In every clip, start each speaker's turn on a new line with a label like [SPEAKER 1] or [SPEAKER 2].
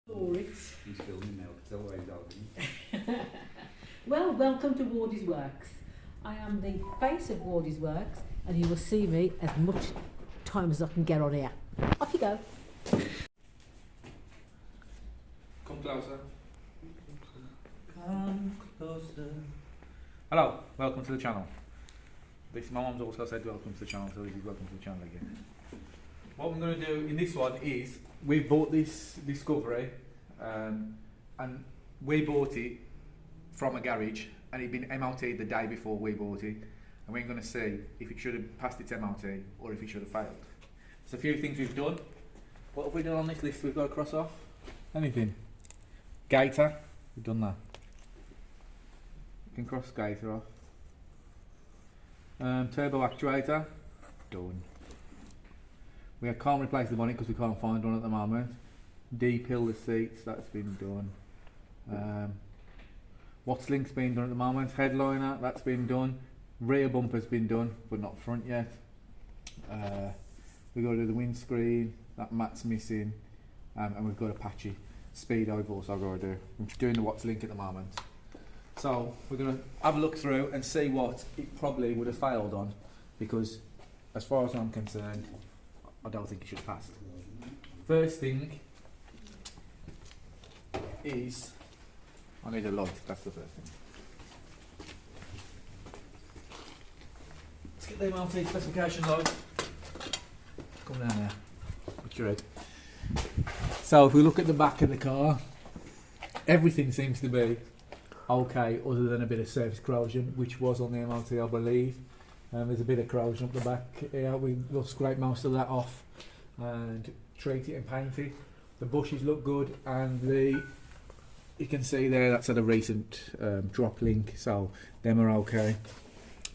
[SPEAKER 1] He's filming now, tell why he's holding.
[SPEAKER 2] Well, welcome to Wardy's Works. I am the face of Wardy's Works, and you will see me as much time as I can get on here. Off you go.
[SPEAKER 3] Come closer.
[SPEAKER 1] Come closer.
[SPEAKER 3] Hello, welcome to the channel. My mum's also said welcome to the channel, so this is welcome to the channel again. What I'm going to do in this one is, we bought this Discovery, and we bought it from a garage, and it'd been MOT'd the day before we bought it, and we're going to see if it should have passed its MOT or if it should have failed. There's a few things we've done. What have we done on this list we've got to cross off? Anything? Gator, we've done that. You can cross gator off. Turbo actuator, done. We can't replace the bonnet because we can't find one at the moment. De-pill the seats, that's been done. What's link's been done at the moment. Headliner, that's been done. Rear bumper's been done, but not front yet. We've got to do the windscreen, that mat's missing, and we've got a patchy speedo we've also got to do. I'm doing the what's link at the moment. So we're going to have a look through and see what it probably would have failed on, because as far as I'm concerned, I don't think it should have passed. First thing is, I need a light, that's the first thing. Let's get the MOT specification light. Come down there, put your head. So if we look at the back of the car, everything seems to be okay, other than a bit of surface corrosion, which was on the MOT, I believe. There's a bit of corrosion up the back here. We'll scrape most of that off and treat it and paint it. The bushes look good, and you can see there that's had a recent drop link, so them are okay.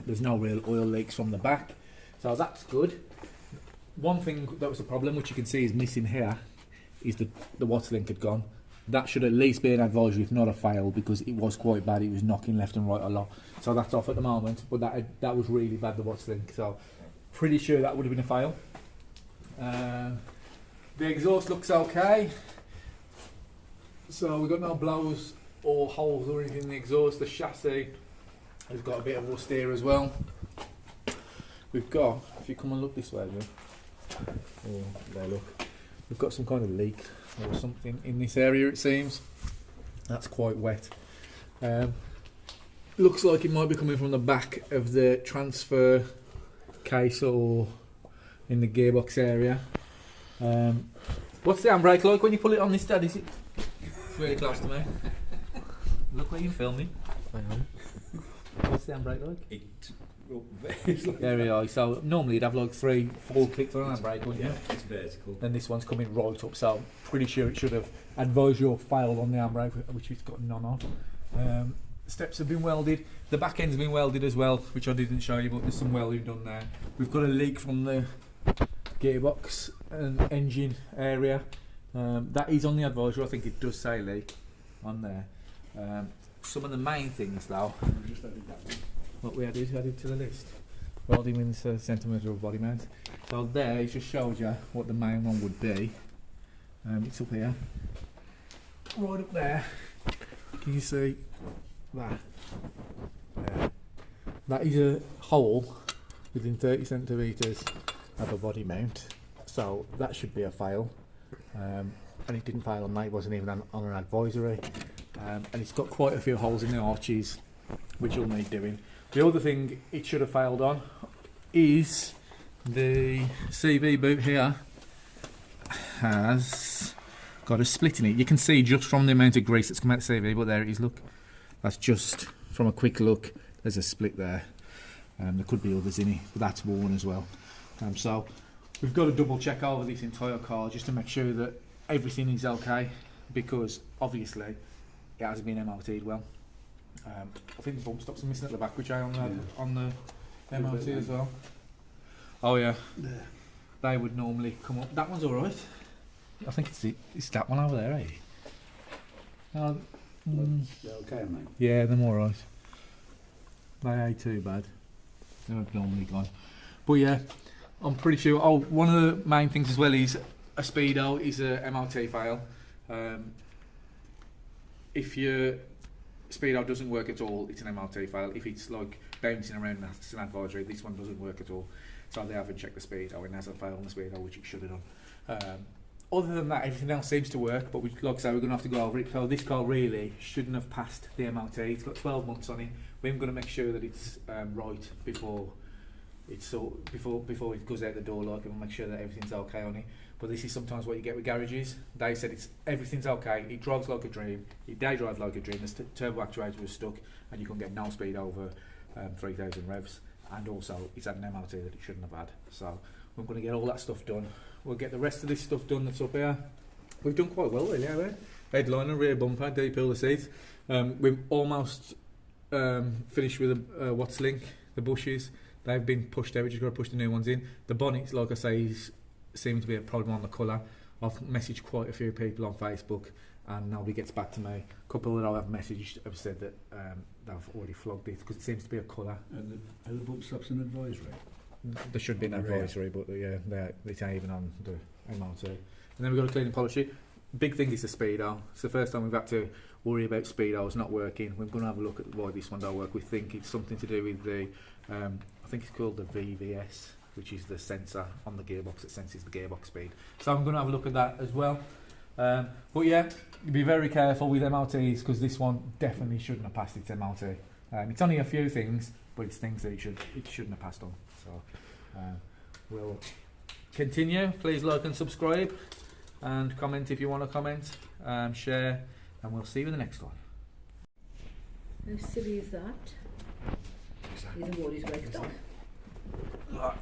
[SPEAKER 3] There's no real oil leaks from the back, so that's good. One thing that was a problem, which you can see is missing here, is the watts link had gone. That should at least be an advisory, if not a fail, because it was quite bad. It was knocking left and right a lot. So that's off at the moment, but that was really bad, the watts link. So pretty sure that would have been a fail. The exhaust looks okay. So we've got no blows or holes or anything in the exhaust. The chassis has got a bit of rust here as well. We've got, if you come and look this way, oh, there, look. We've got some kind of leak or something in this area, it seems. That's quite wet. Looks like it might be coming from the back of the transfer case or in the gearbox area. What's the handbrake like when you pull it on this, Dad? Is it? It's really close to me. Look where you're filming. Hang on. What's the handbrake like? There we are. So normally you'd have like 3-4 clicks on an handbrake, wouldn't you?
[SPEAKER 1] Yeah, it's vertical.
[SPEAKER 3] Then this one's coming right up, so pretty sure it should have advised you or failed on the handbrake, which it's got none on. Steps have been welded. The back end's been welded as well, which I didn't show you, but there's some welding done there. We've got a leak from the gearbox and engine area. That is on the advisory. I think it does say leak on there. Some of the main things though, what we added to the list. Welding wins a centimetre of body mount. So there, it just shows you what the main one would be. It's up here, right up there. Can you see that? There. That is a hole within 30 centimetres of a body mount. So that should be a fail. And it didn't fail on that. It wasn't even on an advisory. And it's got quite a few holes in the arches, which will need doing. The other thing it should have failed on is the CV boot here has got a split in it. You can see just from the amount of grease that's come out of the CV, but there it is, look. That's just from a quick look, there's a split there. There could be others in it, but that's worn as well. So we've got to double check over this entire car just to make sure that everything is okay, because obviously it has been MOT'd well. I think the bump stops are missing at the back, which I on the MOT as well. Oh yeah, there. They would normally come up. That one's alright. I think it's that one over there, eh?
[SPEAKER 1] They're okay, mate.
[SPEAKER 3] Yeah, they're alright. They ain't too bad. They're normally gone. But yeah, I'm pretty sure. Oh, one of the main things as well is a speedo is a MOT fail. if your speedo doesn't work at all, it's an MOT fail. If it's like bouncing around, that's an advisory. This one doesn't work at all, so they haven't checked the speedo and hasn't failed on the speedo, which it should have done. Other than that, everything else seems to work, but like I say, we're going to have to go over it. So this car really shouldn't have passed the MOT. It's got 12 months on it. We're going to make sure that it's right before it goes out the door, like, and we'll make sure that everything's okay on it. But this is sometimes what you get with garages. They said everything's okay, it drives like a dream, it day drives like a dream, the turbo actuator was stuck, and you can get no speed over 3,000 revs, and also it's had an MOT that it shouldn't have had. So we're going to get all that stuff done. We'll get the rest of this stuff done that's up here. We've done quite well really, haven't we? Headliner, rear bumper, deep hill the seats. We've almost finished with the what's link, the bushes. They've been pushed out, we just got to push the new ones in. The bonnets, like I say, seems to be a problem on the colour. I've messaged quite a few people on Facebook and nobody gets back to me. A couple that I've messaged have said that they've already flogged it because it seems to be a colour.
[SPEAKER 1] Are the bump stops an advisory?
[SPEAKER 3] There should be an advisory, but yeah, they ain't even on the MOT. And then we've got to clean and polish it. Big thing is the speedo. It's the first time we've had to worry about speedos not working. We're going to have a look at why this one don't work. We think it's something to do with the, I think it's called the VVS, which is the sensor on the gearbox that senses the gearbox speed. So I'm going to have a look at that as well. But yeah, be very careful with MOTs because this one definitely shouldn't have passed its MOT. It's only a few things, but it's things that it shouldn't have passed on. So we'll continue. Please like and subscribe and comment if you want to comment, share, and we'll see you in the next one.
[SPEAKER 2] How silly is that? He's a Wardy's work dog.